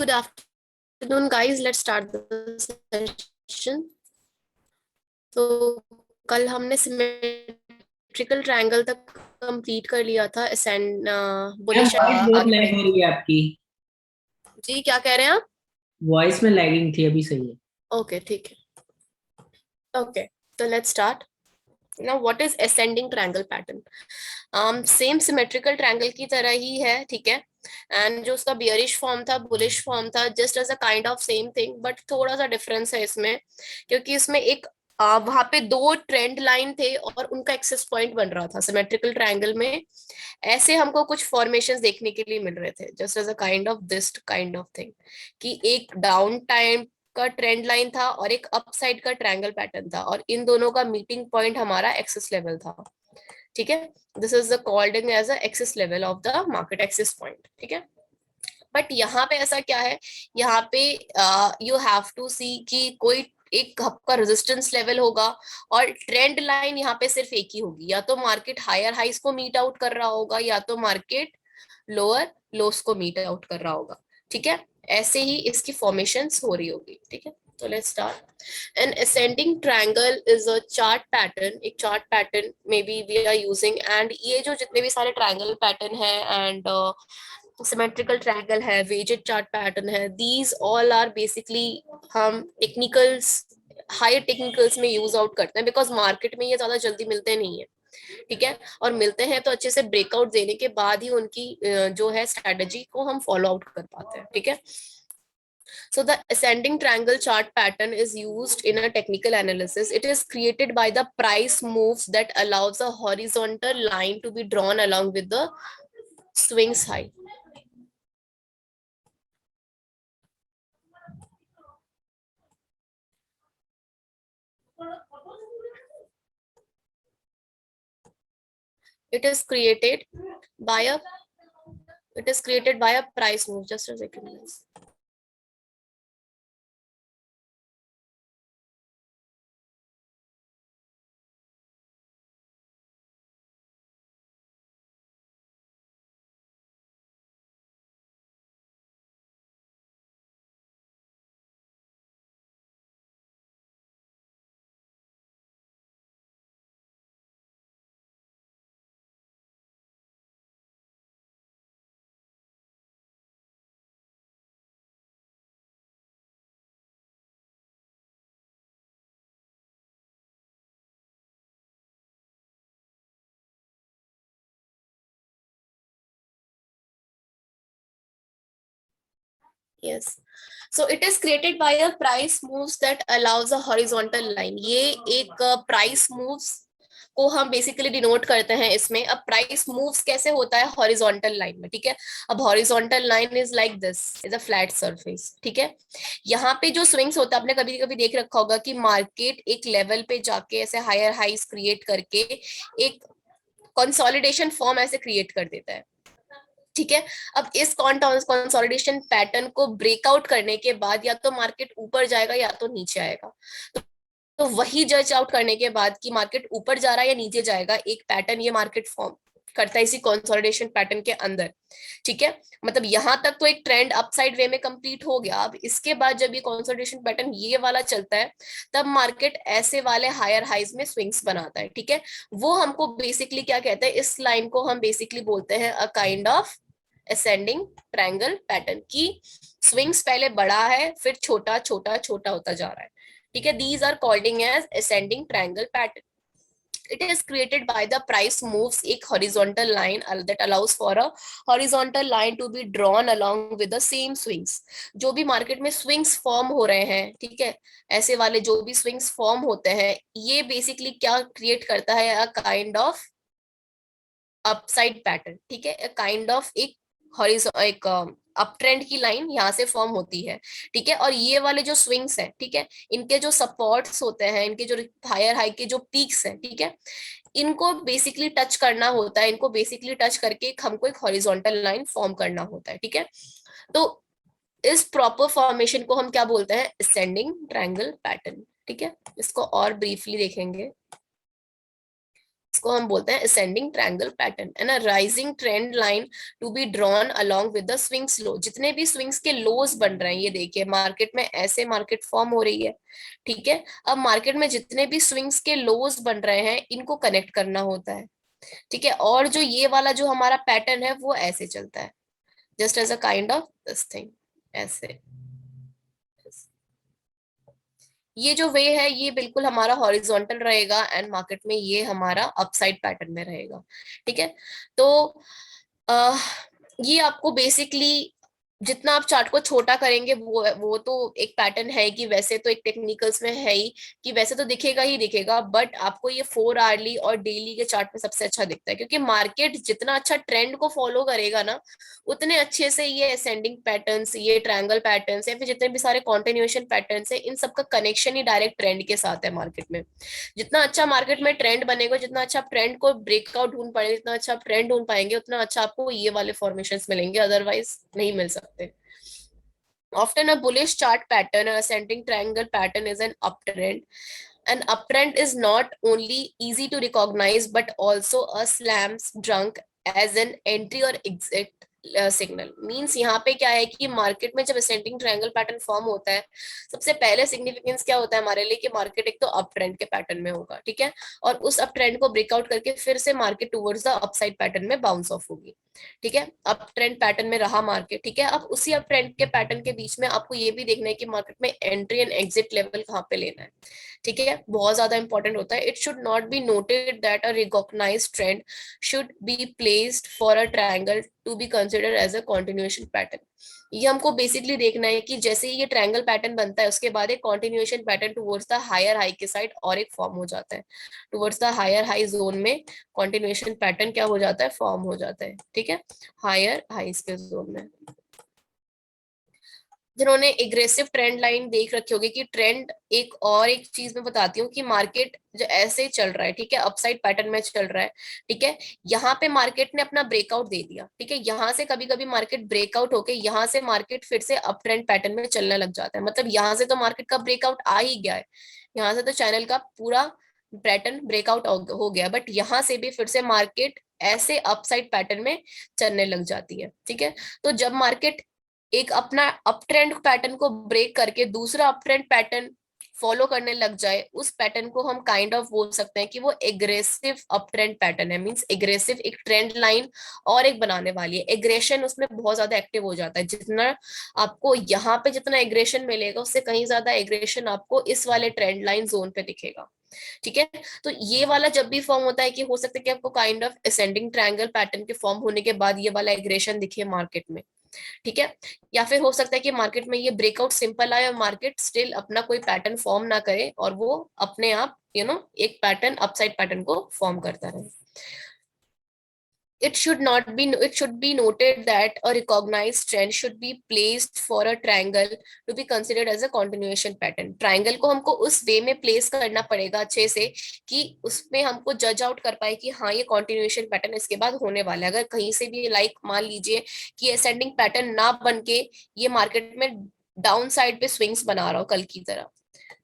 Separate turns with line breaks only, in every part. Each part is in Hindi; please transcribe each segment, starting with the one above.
good afternoon, guys. Let's start the session. तो कल हमने सिमेट्रिकल ट्रायंगल तक कंप्लीट कर लिया था एसेंड
मैम
बुलिश।
वॉइस बहुत
आगे
लैग हो
बढ़ेंगे।
रही है आपकी।
जी, क्या कह रहे हैं आप?
वॉइस में लैगिंग थी, अभी सही है।
ओके, ठीक है। ओके, तो let's start. Now what is ascending triangle pattern? Same symmetrical triangle की तरह ही है, ठीक है। एंड जो उसका बियरिश फॉर्म था, बुलिश फॉर्म था, just as a kind of same thing, but थोड़ा सा डिफरेंस है इसमें, क्योंकि इसमें एक वहां पे दो ट्रेंड लाइन थे और उनका एक्सेस पॉइंट बन रहा था। सिमेट्रिकल ट्रायंगल में ऐसे हमको कुछ फॉर्मेशंस देखने के लिए मिल रहे थे, just as a kind of this kind of thing, कि एक डाउन टाइम का ट्रेंड लाइन था और एक अपसाइड का ट्रायंगल पैटर्न था, और इन दोनों का मीटिंग पॉइंट हमारा एक्सेस लेवल था, ठीक है। This is the called as a access level of the market access point, ठीक है। बट यहाँ पे ऐसा क्या है, यहाँ पे यू हैव टू सी कि कोई एक आपका रेजिस्टेंस लेवल होगा, और ट्रेंड लाइन यहाँ पे सिर्फ एक ही होगी। या तो मार्केट हायर हाइस को मीट आउट कर रहा होगा, या तो मार्केट लोअर लोस को मीट आउट कर रहा होगा, ठीक है। ऐसे ही इसकी फॉर्मेशंस हो रही होगी, ठीक है। तो let's start. An ascending triangle is a chart pattern. एक chart pattern may be we are using, and ये जो जितने भी सारे ट्रायंगल पैटर्न है, एंड सिमेट्रिकल ट्रायंगल है, वेजेड चार्ट पैटर्न है, दीज ऑल आर बेसिकली हम टेक्निकल्स, हायर टेक्निकल्स में यूज आउट करते हैं, बिकॉज मार्केट में ये ज्यादा जल्दी मिलते नहीं है, ठीक है। और मिलते हैं तो अच्छे से ब्रेकआउट देने के बाद ही उनकी जो है स्ट्रेटजी को हम फॉलो आउट कर पाते हैं, ठीक है। So the ascending triangle chart pattern is used in a technical analysis. It is created by the price moves that allows a horizontal line to be drawn along with the swings high. It is created by a price move. Just a second, guys. Yes. So it is created by a price moves that allows a horizontal line. ये एक price moves को हम बेसिकली डिनोट करते हैं इसमें। अब प्राइस मूव्स कैसे होता है हॉरिजॉन्टल लाइन में, ठीक है। अब horizontal line is like this, is a flat surface, ठीक है। यहाँ पे जो स्विंग्स होता है, आपने कभी कभी देख रखा होगा कि मार्केट एक लेवल पे जाके ऐसे हायर हाइस क्रिएट करके एक कंसोलिडेशन फॉर्म ऐसे क्रिएट कर देता है, ठीक है। अब इस कंसोलिडेशन पैटर्न को ब्रेकआउट करने के बाद या तो मार्केट ऊपर जाएगा या तो नीचे आएगा। तो वही जज आउट करने के बाद कि मार्केट ऊपर जा रहा है या नीचे जाएगा, एक पैटर्न ये मार्केट फॉर्म करता है इसी कंसोलिडेशन पैटर्न के अंदर, ठीक है। मतलब यहां तक तो एक ट्रेंड अपसाइड वे में कंप्लीट हो गया। अब इसके बाद जब ये कंसोलिडेशन पैटर्न ये वाला चलता है, तब मार्केट ऐसे वाले हायर हाइज में स्विंग्स बनाता है, ठीक है। वो हमको बेसिकली क्या कहते हैं, इस लाइन को हम बेसिकली बोलते हैं अ kind of ascending triangle pattern की। स्विंग्स पहले बड़ा है, फिर छोटा छोटा छोटा होता जा रहा है, ठीक है। These are calling as ascending triangle pattern. It is created by the price moves एक horizontal line that allows for a horizontal line to be drawn along with the same swings. जो भी मार्केट में swings फॉर्म हो रहे हैं, ठीक है, ऐसे वाले जो भी swings फॉर्म होते हैं, ये बेसिकली क्या क्रिएट करता है, अ काइंड ऑफ अपसाइड पैटर्न, ठीक है। अ काइंड ऑफ एक हॉरिजॉन, एक अप ट्रेंड की लाइन यहाँ से फॉर्म होती है, ठीक है। और ये वाले जो स्विंग्स हैं, ठीक है, इनके जो सपोर्ट्स होते हैं, इनके जो हायर हाई के जो पीक्स हैं, ठीक है, इनको बेसिकली टच करना होता है। इनको बेसिकली टच करके हमको एक हॉरिजॉन्टल लाइन फॉर्म करना होता है, ठीक है। तो इस प्रॉपर फॉर्मेशन को हम क्या बोलते हैं, असेंडिंग ट्रायंगल पैटर्न, ठीक है। इसको और ब्रीफली देखेंगे। इसको हम बोलते हैं असेंडिंग ट्रायंगल पैटर्न, है ना। Rising trend line to be drawn along with the swings low, जितने भी स्विंग्स के लोज बन रहे हैं, ये देखिए मार्केट में ऐसे मार्केट फॉर्म हो रही है, ठीक है। अब मार्केट में जितने भी स्विंग्स के लोज बन रहे हैं इनको कनेक्ट करना होता है, ठीक है। और जो ये वाला जो हमारा पैटर्न है वो ऐसे चलता है, just as a kind of this thing, ऐसे। ये जो वे है ये बिल्कुल हमारा हॉरिजॉन्टल रहेगा एंड मार्केट में ये हमारा अपसाइड पैटर्न में रहेगा, ठीक है। तो अह ये आपको बेसिकली जितना आप चार्ट को छोटा करेंगे वो तो एक पैटर्न है कि वैसे तो एक टेक्निकल्स में है ही कि वैसे तो दिखेगा ही दिखेगा, बट आपको ये 4 आवरली और डेली के चार्ट में सबसे अच्छा दिखता है, क्योंकि मार्केट जितना अच्छा ट्रेंड को फॉलो करेगा ना उतने अच्छे से ये असेंडिंग पैटर्न्स, ये ट्रायंगल पैटर्न्स या फिर जितने भी सारे कॉन्टिन्यूएशन पैटर्न्स है, इन सबका कनेक्शन ही डायरेक्ट ट्रेंड के साथ है मार्केट में। जितना अच्छा मार्केट में ट्रेंड बनेगा, जितना अच्छा आप ट्रेंड को ब्रेकआउट ढूंढ पाएंगे, जितना अच्छा आप ट्रेंड ढूंढ पाएंगे, उतना अच्छा आपको ये वाले फॉर्मेशन मिलेंगे, अदरवाइज नहीं मिल सकते। Often a bullish chart pattern, a ascending triangle pattern is an uptrend. An uptrend is not only easy to recognize but also a slams drunk as an entry or exit signal. Means यहाँ पे क्या है कि मार्केट में जब असेंडिंग ट्रायंगल पैटर्न फॉर्म होता है, सबसे पहले सिग्निफिकेंस क्या होता है हमारे लिए कि मार्केट एक तो अप ट्रेंड के पैटर्न में होगा, ठीक है, और उस अप ट्रेंड को ब्रेकआउट करके फिर से market towards the upside pattern में बाउंस ऑफ होगी, ठीक है। अप ट्रेंड पैटर्न में रहा मार्केट, ठीक है। अब उसी अप ट्रेंड के पैटर्न के बीच में आपको ये भी देखना है कि मार्केट में एंट्री एंड एग्जिट लेवल कहाँ पे लेना है, ठीक है, बहुत ज्यादा इंपॉर्टेंट होता है। It should not be noted that a recognised trend should be placed for a triangle to be considered as a continuation pattern. ये हमको बेसिकली देखना है कि जैसे ही ये ट्रायंगल पैटर्न बनता है उसके बाद एक continuation pattern towards the higher high के साइड और एक फॉर्म हो जाता है, towards the higher high zone में कंटिन्यूएशन पैटर्न क्या हो जाता है, फॉर्म हो जाता है, ठीक है, हायर हाईज के जोन में। जिन्होंने एग्रेसिव ट्रेंड लाइन देख रखी होगी कि ट्रेंड एक चीज मैं बताती हूँ कि मार्केट जो ऐसे चल रहा है, ठीक है, अपसाइड पैटर्न में चल रहा है, ठीक है, यहाँ पे मार्केट ने अपना ब्रेकआउट दे दिया, ठीक है, यहाँ से कभी कभी मार्केट ब्रेकआउट होके यहाँ से मार्केट फिर से अप ट्रेंड पैटर्न में चलने लग जाता है, मतलब यहाँ से तो मार्केट का ब्रेकआउट आ ही गया है, यहाँ से तो चैनल का पूरा पैटर्न ब्रेकआउट हो गया, बट यहाँ से भी फिर से मार्केट ऐसे अपसाइड पैटर्न में चलने लग जाती है, ठीक है। तो जब मार्केट एक अपना अप ट्रेंड पैटर्न को ब्रेक करके दूसरा अप ट्रेंड पैटर्न फॉलो करने लग जाए, उस पैटर्न को हम काइंड ऑफ बोल सकते हैं कि वो एग्रेसिव अप ट्रेंड पैटर्न है। मींस एग्रेसिव एक ट्रेंड लाइन और एक बनाने वाली है, एग्रेशन उसमें बहुत ज्यादा एक्टिव हो जाता है। जितना आपको यहाँ पे जितना एग्रेशन मिलेगा उससे कहीं ज्यादा एग्रेशन आपको इस वाले ट्रेंड लाइन जोन पे दिखेगा, ठीक है। तो ये वाला जब भी फॉर्म होता है कि हो सकता है कि आपको kind of ascending triangle pattern के फॉर्म होने के बाद ये वाला एग्रेशन दिखे मार्केट में, ठीक है। या फिर हो सकता है कि मार्केट में ये ब्रेकआउट सिंपल आए और मार्केट स्टिल अपना कोई पैटर्न फॉर्म ना करे और वो अपने आप एक पैटर्न अपसाइड पैटर्न को फॉर्म करता रहे। It should be noted that a recognized trend should be placed for a triangle to be considered as a continuation pattern. Triangle को हमको उस वे में प्लेस करना पड़ेगा अच्छे से कि उसमें हमको जज आउट कर पाए कि हाँ ये कॉन्टिन्यूएशन पैटर्न इसके बाद होने वाला है। अगर कहीं से भी लाइक मान लीजिए कि असेंडिंग पैटर्न ना बन के ये मार्केट में डाउन साइड पे स्विंग्स बना रहा हो कल की तरह,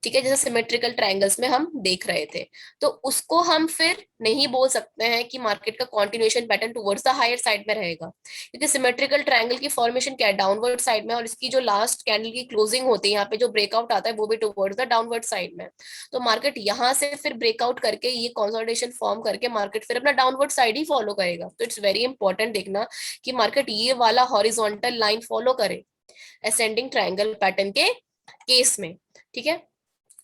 ठीक है, जैसे सिमेट्रिकल ट्रायंगल्स में हम देख रहे थे, तो उसको हम फिर नहीं बोल सकते हैं कि मार्केट का continuation pattern towards the higher side में रहेगा, क्योंकि सिमेट्रिकल ट्रायंगल की फॉर्मेशन क्या है, डाउनवर्ड साइड में, और इसकी जो लास्ट कैंडल की क्लोजिंग होती है यहाँ पे जो ब्रेकआउट आता है वो भी टुवर्ड्स द डाउनवर्ड साइड में। तो मार्केट यहाँ से फिर ब्रेकआउट करके ये कंसोलिडेशन फॉर्म करके मार्केट फिर अपना डाउनवर्ड साइड ही फॉलो करेगा। तो इट्स वेरी इंपॉर्टेंट देखना कि मार्केट ये वाला हॉरिजॉन्टल लाइन फॉलो करे असेंडिंग ट्रायंगल पैटर्न के केस में, ठीक है।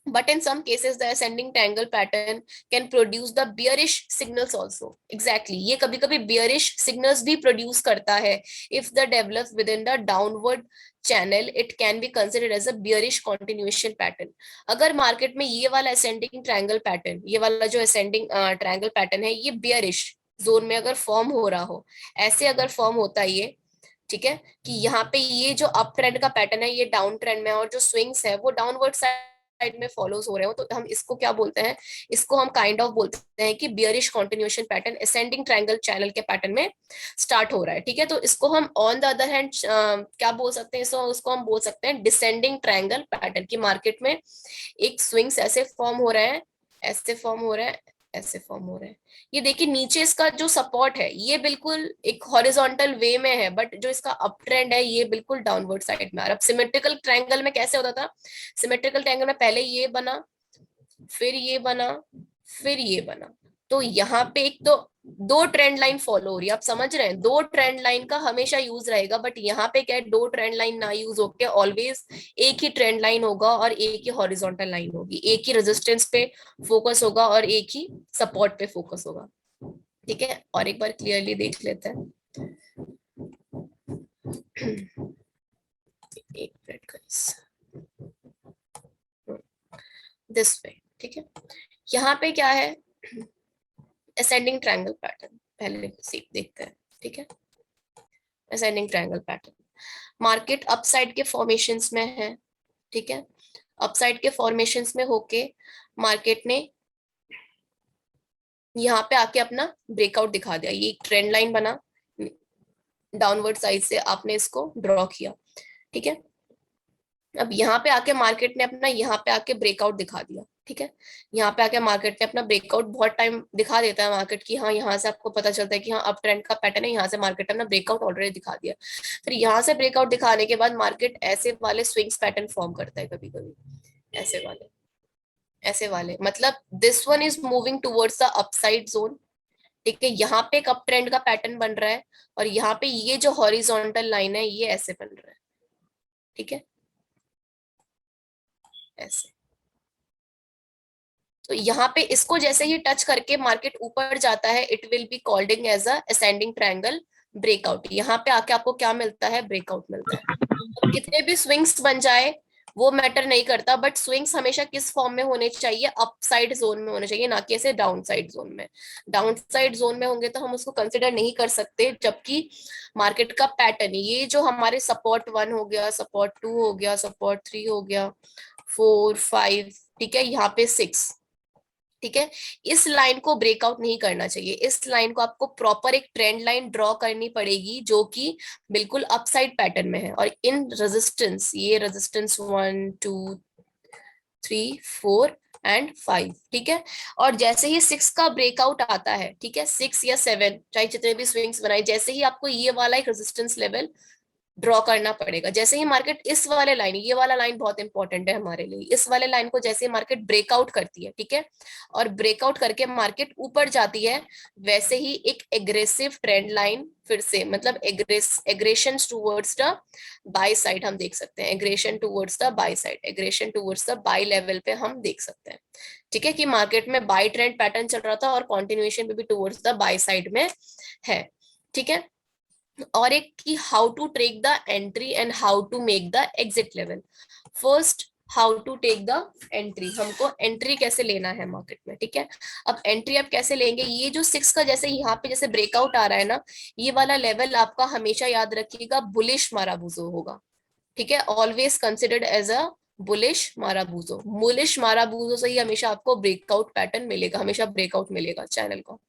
But in some cases, the ascending triangle pattern can produce the bearish signals also. Exactly. ये कभी कभी bearish signals भी produce करता है. If the develops within the downward channel, it can be considered as a bearish continuation pattern. अगर मार्केट में ये वाला ascending triangle pattern, ये वाला जो ascending triangle pattern है, ये bearish जोन में अगर फॉर्म हो रहा हो, ऐसे अगर फॉर्म होता है ये, ठीक है, कि यहाँ पे ये जो अप ट्रेंड का पैटर्न है ये डाउन ट्रेंड में और जो स्विंग्स है वो डाउनवर्ड साइड में फॉलोज हो रहे हो, तो हम इसको क्या बोलते हैं, इसको हम काइंड ऑफ बोलते हैं कि bearish continuation pattern ascending triangle channel के पैटर्न में स्टार्ट हो रहा है, ठीक है। तो इसको हम ऑन द अदर हैंड क्या बोल सकते हैं, उसको हम बोल सकते हैं डिसेंडिंग ट्रायंगल पैटर्न की मार्केट में एक स्विंग्स ऐसे फॉर्म हो रहे हैं, ऐसे फॉर्म हो रहे हैं, ऐसे फॉर्म हो रहे हैं। ये देखिए नीचे इसका जो सपोर्ट है ये बिल्कुल एक हॉरिजॉन्टल वे में है, बट जो इसका अप ट्रेंड है ये बिल्कुल डाउनवर्ड साइड में आ रहा है। अब सिमेट्रिकल ट्रायंगल में कैसे होता था, सिमेट्रिकल ट्रायंगल में पहले ये बना, फिर ये बना, फिर ये बना। तो यहाँ पे एक तो दो ट्रेंड लाइन फॉलो हो रही है, आप समझ रहे हैं, दो ट्रेंड लाइन का हमेशा यूज रहेगा, बट यहाँ पे क्या है, दो ट्रेंड लाइन ना यूज होके ऑलवेज एक ही ट्रेंड लाइन होगा और एक ही हॉरिजॉन्टल लाइन होगी, एक ही रेजिस्टेंस पे फोकस होगा और एक ही सपोर्ट पे फोकस होगा। ठीक है, और एक बार क्लियरली देख लेते हैं। एक मिनट गाइस, दिस वे। ठीक है, यहाँ पे क्या है, असेंडिंग ट्रायंगल पैटर्न पहले देखते हैं। ठीक है, ascending triangle pattern, market upside के फॉर्मेशंस में है। ठीक है, अपसाइड के फॉर्मेशंस में होके मार्केट ने यहाँ पे आके अपना ब्रेकआउट दिखा दिया, ये एक ट्रेंड लाइन बना, डाउनवर्ड साइड से आपने इसको ड्रॉ किया। ठीक है, अब यहाँ पे आके मार्केट ने अपना यहाँ पे आके ब्रेकआउट दिखा दिया। ठीक है, यहाँ पे आके मार्केट ने अपना ब्रेकआउट, बहुत टाइम दिखा देता है मार्केट की, हाँ यहाँ से आपको पता चलता है कि हाँ अप ट्रेंड का पैटर्न है, यहाँ से मार्केट ने अपना ब्रेकआउट ऑलरेडी दिखा दिया। फिर यहाँ से ब्रेकआउट दिखाने के बाद मार्केट ऐसे वाले स्विंग्स पैटर्न फॉर्म करता है कभी कभी, ऐसे वाले, ऐसे वाले, मतलब this one is moving towards the upside zone. ठीक है, यहाँ पे एक अप ट्रेंड का पैटर्न बन रहा है और यहाँ पे ये जो हॉरिजॉन्टल लाइन है ये ऐसे बन रहा है। ठीक है, ऐसे। तो यहाँ पे इसको जैसे ही टच करके मार्केट ऊपर जाता है, it will be calling as a ascending triangle breakout. यहाँ पे आके आपको क्या मिलता है, ब्रेकआउट मिलता है। अब कितने भी स्विंग्स बन जाए वो मैटर नहीं करता, बट स्विंग्स हमेशा किस फॉर्म में होने चाहिए, अपसाइड जोन में होने चाहिए, ना कि ऐसे डाउन साइड जोन में। डाउन साइड जोन में होंगे तो हम उसको कंसिडर नहीं कर सकते, जबकि मार्केट का पैटर्न, ये जो हमारे सपोर्ट 1 हो गया, सपोर्ट 2 हो गया, सपोर्ट 3 हो गया, 4 5, ठीक है, यहाँ पे 6। ठीक है, इस लाइन को ब्रेकआउट नहीं करना चाहिए, इस लाइन को आपको प्रॉपर एक ट्रेंड लाइन ड्रॉ करनी पड़ेगी जो कि बिल्कुल अपसाइड पैटर्न में है। और इन रेजिस्टेंस, ये रेजिस्टेंस 1 2 3 4 एंड 5, ठीक है, और जैसे ही 6 का ब्रेकआउट आता है, ठीक है, 6 या 7, चाहे जितने भी स्विंग्स बनाए, जैसे ही आपको ये वाला एक रेजिस्टेंस लेवल ड्रॉ करना पड़ेगा, जैसे ही मार्केट इस वाले लाइन, ये वाला लाइन बहुत इंपॉर्टेंट है हमारे लिए, इस वाले लाइन को जैसे ही मार्केट ब्रेकआउट करती है, ठीक है, और ब्रेकआउट करके मार्केट ऊपर जाती है, वैसे ही एक एग्रेसिव ट्रेंड लाइन फिर से, मतलब aggression towards the buy side हम देख सकते हैं, aggression towards the buy side, aggression towards the buy level पे हम देख सकते हैं। ठीक है, कि मार्केट में बाय ट्रेंड पैटर्न चल रहा था और कॉन्टिन्यूएशन भी टूवर्ड्स द बाय साइड में है। ठीक है, और एक कि how to take the entry and how to make the exit level. First, how to take the entry, हमको एंट्री कैसे लेना है मार्केट में। ठीक है, अब एंट्री आप कैसे लेंगे, ये जो 6 का जैसे यहाँ पे जैसे ब्रेकआउट आ रहा है ना, ये वाला लेवल आपका हमेशा याद रखिएगा बुलिश माराबूजो होगा। ठीक है, always considered as a bullish marubozu, bullish marubozu से ही हमेशा आपको ब्रेकआउट पैटर्न मिलेगा, हमेशा ब्रेकआउट मिलेगा चैनल को।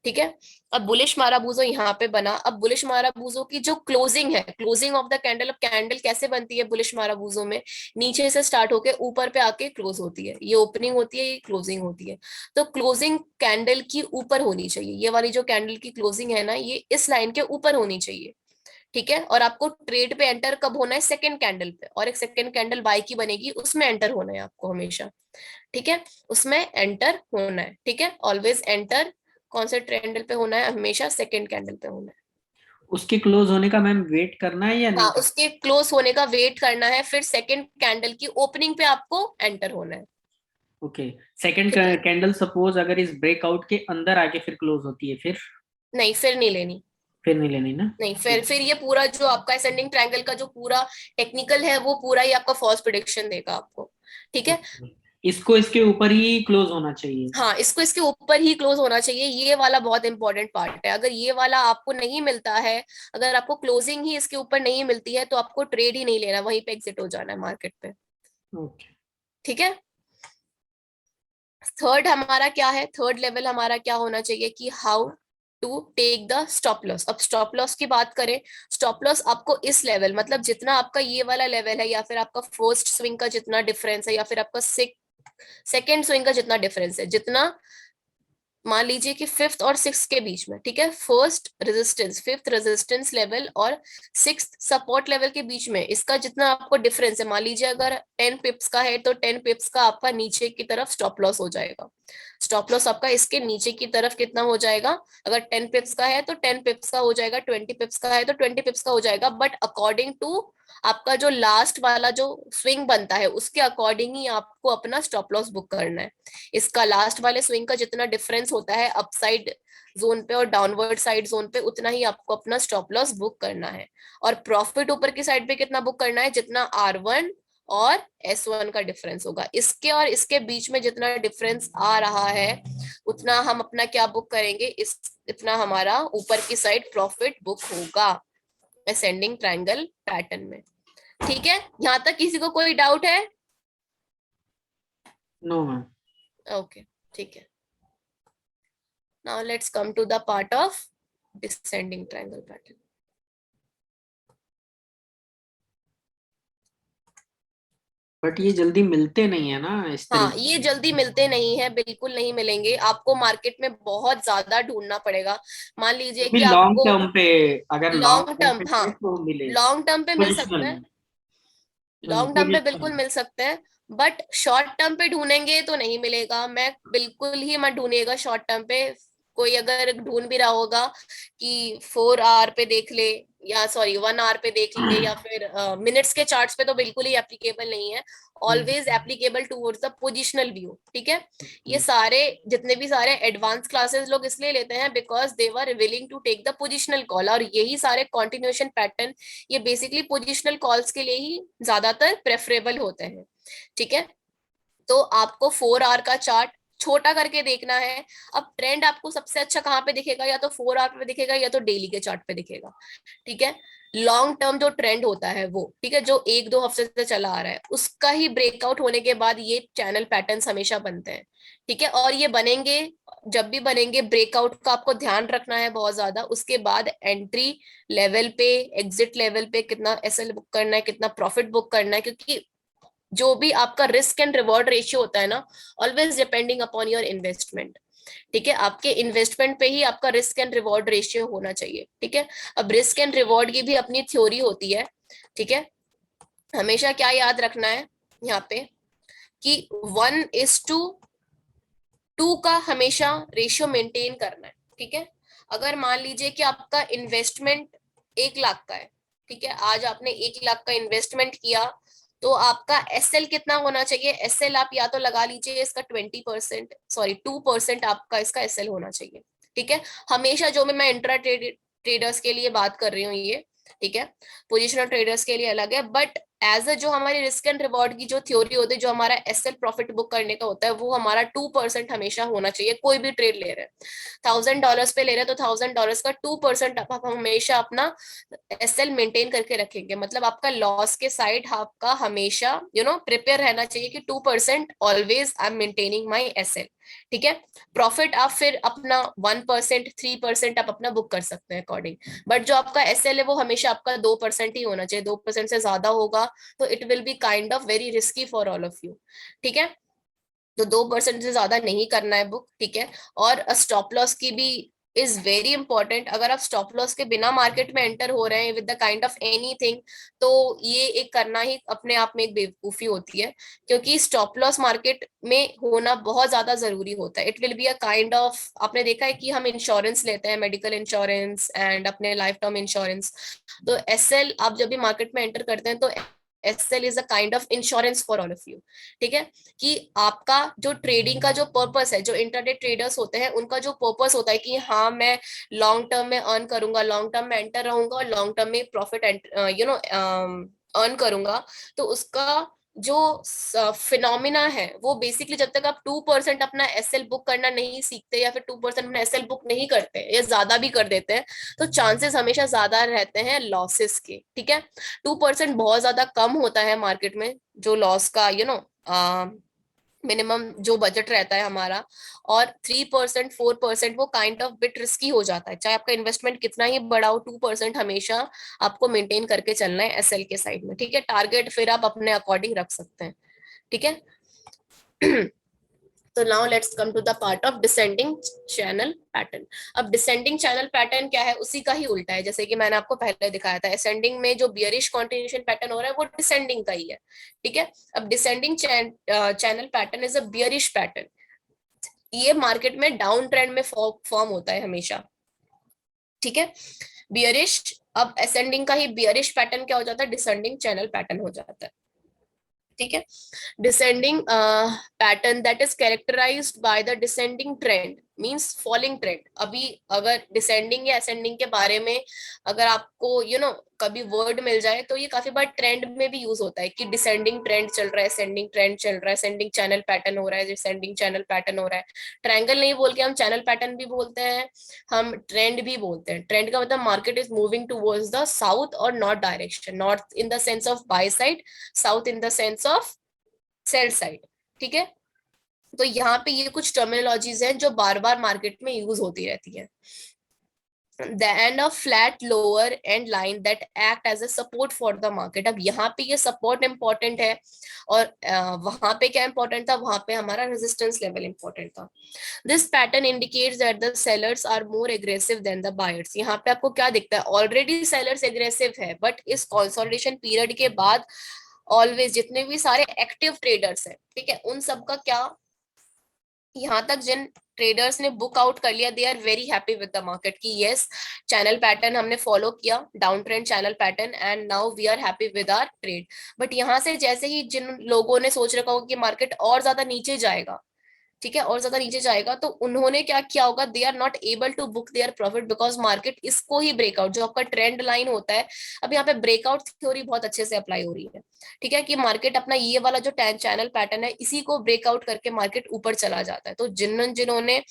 ठीक है, अब बुलिश माराबूजो यहाँ पे बना, अब बुलिश माराबूजो की जो क्लोजिंग है, क्लोजिंग ऑफ द कैंडल, अब कैंडल कैसे बनती है बुलिश माराबूजो में, नीचे से स्टार्ट होके ऊपर पे आके क्लोज होती है, ये ओपनिंग होती है, ये क्लोजिंग होती है। तो क्लोजिंग कैंडल की ऊपर होनी चाहिए, ये वाली जो कैंडल की क्लोजिंग है ना, ये इस लाइन के ऊपर होनी चाहिए। ठीक है, और आपको ट्रेड पे एंटर कब होना है, सेकंड कैंडल पे, और एक सेकंड कैंडल बाय की बनेगी, उसमें एंटर होना है आपको हमेशा। ठीक है, उसमें एंटर होना है। ठीक है, ऑलवेज एंटर कौन से कैंडल पे होना है, हमेशा सेकंड कैंडल पे होना है।
उसके क्लोज होने का मैम वेट करना है या नहीं
हाँ,
करना?
उसके क्लोज होने का वेट करना है, फिर सेकंड कैंडल की ओपनिंग पे आपको एंटर होना है।
ओके, सेकंड
ठीक है,
कैंडल सपोज अगर इस ब्रेकआउट के अंदर आके फिर क्लोज होती है,
नहीं फिर नहीं लेनी,
फिर नहीं लेनी ना?
नहीं फिर ये पूरा जो आपका असेंडिंग ट्रायंगल का जो पूरा टेक्निकल है वो पूरा ही आपका फॉल्स प्रिडिक्शन देगा आपको। ठीक है,
Okay. इसको इसके ऊपर ही क्लोज होना चाहिए।
हाँ, इसको इसके ऊपर ही क्लोज होना चाहिए, ये वाला बहुत इंपॉर्टेंट पार्ट है। अगर ये वाला आपको नहीं मिलता है, अगर आपको क्लोजिंग ही इसके ऊपर नहीं मिलती है, तो आपको ट्रेड ही नहीं लेना, वहीं पे एग्जिट हो जाना है मार्केट पे।
ओके,
ठीक है, थर्ड हमारा क्या है, थर्ड लेवल हमारा क्या होना चाहिए कि how to take the stop loss. अब स्टॉप लॉस की बात करें, स्टॉप लॉस आपको इस लेवल, मतलब जितना आपका ये वाला लेवल है, या फिर आपका फर्स्ट स्विंग का जितना डिफरेंस है, या फिर आपका सेकंड स्विंग का जितना डिफरेंस है, जितना मान लीजिए कि फिफ्थ और सिक्स के बीच में, ठीक है, first resistance, fifth resistance level और सिक्स सपोर्ट लेवल के बीच में इसका जितना आपको डिफरेंस है, मान लीजिए अगर 10 पिप्स का है तो 10 पिप्स का आपका नीचे की तरफ स्टॉप लॉस हो जाएगा। स्टॉप लॉस आपका इसके नीचे की तरफ कितना हो जाएगा, अगर 10 पिप्स का है तो 10 पिप्स का हो जाएगा, 20 पिप्स का है तो 20 पिप्स का हो जाएगा, बट अकॉर्डिंग टू आपका जो लास्ट वाला जो स्विंग बनता है उसके अकॉर्डिंग ही आपको अपना स्टॉप लॉस बुक करना है। इसका लास्ट वाले स्विंग का जितना डिफरेंस होता है अपसाइड जोन पे और डाउनवर्ड साइड जोन पे, उतना ही आपको अपना स्टॉप लॉस बुक करना है। और प्रॉफिट ऊपर की साइड पे कितना बुक करना है, जितना R1 और S1 का डिफरेंस होगा, इसके और इसके बीच में जितना डिफरेंस आ रहा है उतना हम अपना क्या बुक करेंगे, इस इतना हमारा ऊपर की साइड प्रॉफिट बुक होगा असेंडिंग ट्रायंगल पैटर्न में। ठीक है, यहां तक किसी को कोई डाउट है?
No ma'am.
ओके, ठीक है। Now let's come to the part of descending triangle pattern.
But ये जल्दी मिलते नहीं है ना इस
हाँ,
तरीके
ये
से।
जल्दी मिलते नहीं है, बिल्कुल नहीं मिलेंगे, आपको मार्केट में बहुत ज्यादा ढूंढना पड़ेगा। मान लीजिए
भी
कि
लॉन्ग
आपको
टर्म पे, अगर लॉन्ग
लॉन्ग
टर्म
टर्म,
पे
हाँ,
है तो मिले।
लॉन्ग टर्म पे मिल
पोजिशनल
सकता है,
में।
लॉन्ग टर्म पे
पोजिशनल।
बिल्कुल मिल सकते हैं, बट शॉर्ट टर्म पे ढूंढेंगे तो नहीं मिलेगा। मैं बिल्कुल ही मत ढूंढिएगा शॉर्ट टर्म पे। कोई अगर ढूंढ भी रहा होगा कि 4 आवर पे देख ले, या सॉरी 1 आवर पे देख ले, या फिर मिनट्स के चार्ट्स पे, तो बिल्कुल ही एप्लीकेबल नहीं है। Always applicable towards the positional view, ठीक है। ये सारे जितने भी सारे एडवांस क्लासेस लोग इसलिए लेते हैं because they were willing to take the positional call, और यही सारे कॉन्टिन्यूएशन पैटर्न ये बेसिकली पोजिशनल कॉल्स के लिए ही ज्यादातर प्रेफरेबल होते हैं। ठीक है, तो आपको 4 आवर का चार्ट छोटा करके देखना है। अब ट्रेंड आपको सबसे अच्छा कहाँ पे दिखेगा, या तो 4 आवर पे दिखेगा या तो डेली के चार्ट पे दिखेगा। ठीक है, लॉन्ग टर्म जो ट्रेंड होता है वो, ठीक है, जो 1-2 हफ्ते से चला आ रहा है, उसका ही ब्रेकआउट होने के बाद ये चैनल पैटर्न्स हमेशा बनते हैं। ठीक है, और ये बनेंगे, जब भी बनेंगे ब्रेकआउट का आपको ध्यान रखना है बहुत ज्यादा। उसके बाद एंट्री लेवल पे, एग्जिट लेवल पे कितना एसएल बुक करना है, कितना प्रॉफिट बुक करना है, क्योंकि जो भी आपका रिस्क एंड रिवॉर्ड रेशियो होता है ना, always depending upon your investment. ठीक है, आपके इन्वेस्टमेंट पे ही आपका रिस्क एंड रिवॉर्ड रेशियो होना चाहिए। ठीक है, अब रिस्क एंड रिवॉर्ड की भी अपनी थ्योरी होती है। ठीक है, हमेशा क्या याद रखना है यहाँ पे कि 1:2 का हमेशा रेशियो मेंटेन करना है। ठीक है, अगर मान लीजिए कि आपका इन्वेस्टमेंट 1 लाख का है, ठीक है, आज आपने 1 लाख का इन्वेस्टमेंट किया, तो आपका एसएल कितना होना चाहिए, एसएल आप या तो लगा लीजिए इसका 20%, सॉरी 2% आपका इसका एसएल होना चाहिए। ठीक है, हमेशा जो मैं इंट्रा ट्रेडर्स के लिए बात कर रही हूँ ये, ठीक है, पोजिशनल ट्रेडर्स के लिए अलग है, बट एज अ जो हमारी रिस्क एंड रिवॉर्ड की जो थ्योरी होती है, जो हमारा एसएल प्रॉफिट बुक करने का होता है, वो हमारा 2% हमेशा होना चाहिए। कोई भी ट्रेड ले रहे हैं, $1000 पे ले रहे हैं, तो $1000 का 2% आप हमेशा अपना एसएल मेंटेन करके रखेंगे। मतलब आपका लॉस के साइड आपका हमेशा प्रिपेयर रहना चाहिए कि 2% always I am maintaining my SL. ठीक है, प्रॉफिट आप फिर अपना 1%, 3% आप अपना बुक कर सकते हैं अकॉर्डिंग, बट जो आपका एसएल है वो हमेशा आपका 2% ही होना चाहिए। 2% से ज्यादा होगा तो it will be kind of very risky for all of you. ठीक है, तो 2% से ज्यादा नहीं करना है बुक। ठीक है, और स्टॉप लॉस की भी इज वेरी इंपॉर्टेंट। अगर आप स्टॉप लॉस के बिना मार्केट में एंटर हो रहे हैं with the kind of anything, तो ये एक करना ही अपने आप में एक बेवकूफी होती है, क्योंकि स्टॉप लॉस मार्केट में होना बहुत ज्यादा जरूरी होता है। It will be a kind of, आपने देखा है कि हम इंश्योरेंस लेते हैं, मेडिकल इंश्योरेंस एंड अपने लाइफ टर्म इंश्योरेंस, तो एसएल आप जब भी मार्केट में एंटर करते हैं तो SL is a kind of insurance for all of you. ठीक है, कि आपका जो ट्रेडिंग का जो पर्पस है, जो इंटरडे ट्रेडर्स होते हैं उनका जो पर्पस होता है कि हाँ मैं लॉन्ग टर्म में अर्न करूंगा, लॉन्ग टर्म में एंटर रहूंगा और लॉन्ग टर्म में प्रॉफिट अर्न करूंगा, तो उसका जो फिनोमिना है वो बेसिकली जब तक आप 2% अपना एसएल बुक करना नहीं सीखते, या फिर 2% अपना एसएल बुक नहीं करते या ज्यादा भी कर देते हैं, तो चांसेस हमेशा ज्यादा रहते हैं लॉसेस के। ठीक है, 2% बहुत ज्यादा कम होता है मार्केट में जो लॉस का मिनिमम जो बजट रहता है हमारा, और 3%, 4% वो काइंड ऑफ बिट रिस्की हो जाता है। चाहे आपका इन्वेस्टमेंट कितना ही बड़ा हो, 2% हमेशा आपको मेंटेन करके चलना है एसएल के साइड में। ठीक है, टारगेट फिर आप अपने अकॉर्डिंग रख सकते हैं। ठीक है तो now let's come to the part of descending channel pattern. अब डिसेंडिंग चैनल पैटर्न क्या है, उसी का ही उल्टा है, जैसे कि मैंने आपको पहले दिखाया था। असेंडिंग में जो बियरिश कंटिन्यूएशन पैटर्न हो रहा है वो डिसेंडिंग का ही है, ठीक है। अब descending channel pattern is a bearish pattern. ये मार्केट में डाउन ट्रेंड में फॉर्म होता है हमेशा, ठीक है, बियरिश। अब असेंडिंग का ही बियरिश पैटर्न क्या हो जाता है, डिसेंडिंग चैनल पैटर्न हो जाता है, ठीक है। Descending pattern that is characterised by the descending trend means falling trend. अभी अगर डिसेंडिंग या असेंडिंग के बारे में अगर आपको कभी वर्ड मिल जाए तो ये काफी बार ट्रेंड में भी यूज होता है कि डिसेंडिंग ट्रेंड चल रहा है, असेंडिंग ट्रेंड चल रहा है, असेंडिंग चैनल पैटर्न हो रहा है, डिसेंडिंग चैनल पैटर्न हो रहा है। ट्रायंगल नहीं बोल के हम चैनल पैटर्न भी बोलते हैं, हम ट्रेंड भी बोलते हैं। ट्रेंड का मतलब market is moving towards the south और north direction, north in the sense of buy side, south in the sense of sell side, ठीक है। तो यहाँ पे ये कुछ टर्मिनोलॉजीज हैं जो बार बार मार्केट में यूज होती रहती है। The end of flat lower end line that act as a support for the market। अब यहाँ पे ये सपोर्ट इंपॉर्टेंट है, और वहां पे क्या इंपॉर्टेंट था, वहां पे हमारा रेजिस्टेंस लेवल इंपॉर्टेंट था। This pattern indicates that the sellers are more aggressive than the buyers. यहाँ पे आपको क्या दिखता है, ऑलरेडी सेलर्स एग्रेसिव है, बट इस कंसोलिडेशन पीरियड के बाद ऑलवेज जितने भी सारे एक्टिव ट्रेडर्स हैं, ठीक है, उन सबका क्या, यहाँ तक जिन ट्रेडर्स ने बुक आउट कर लिया, they are very happy with the market कि यस चैनल पैटर्न हमने फॉलो किया, down trend channel pattern, and now we are happy with our trade. But यहाँ से जैसे ही जिन लोगों ने सोच रखा होगा कि मार्केट और ज्यादा नीचे जाएगा, ठीक है, और ज्यादा नीचे जाएगा, तो उन्होंने क्या किया होगा, they are not able to book their profit because market इसको ही ब्रेकआउट, जो आपका ट्रेंड लाइन होता है, अब यहाँ पे ब्रेकआउट थ्योरी बहुत अच्छे से अप्लाई हो रही है, ठीक है, कि मार्केट अपना ये वाला जो चैनल पैटर्न है इसी को ब्रेकआउट करके मार्केट ऊपर चला जाता है। तो जिन्होंने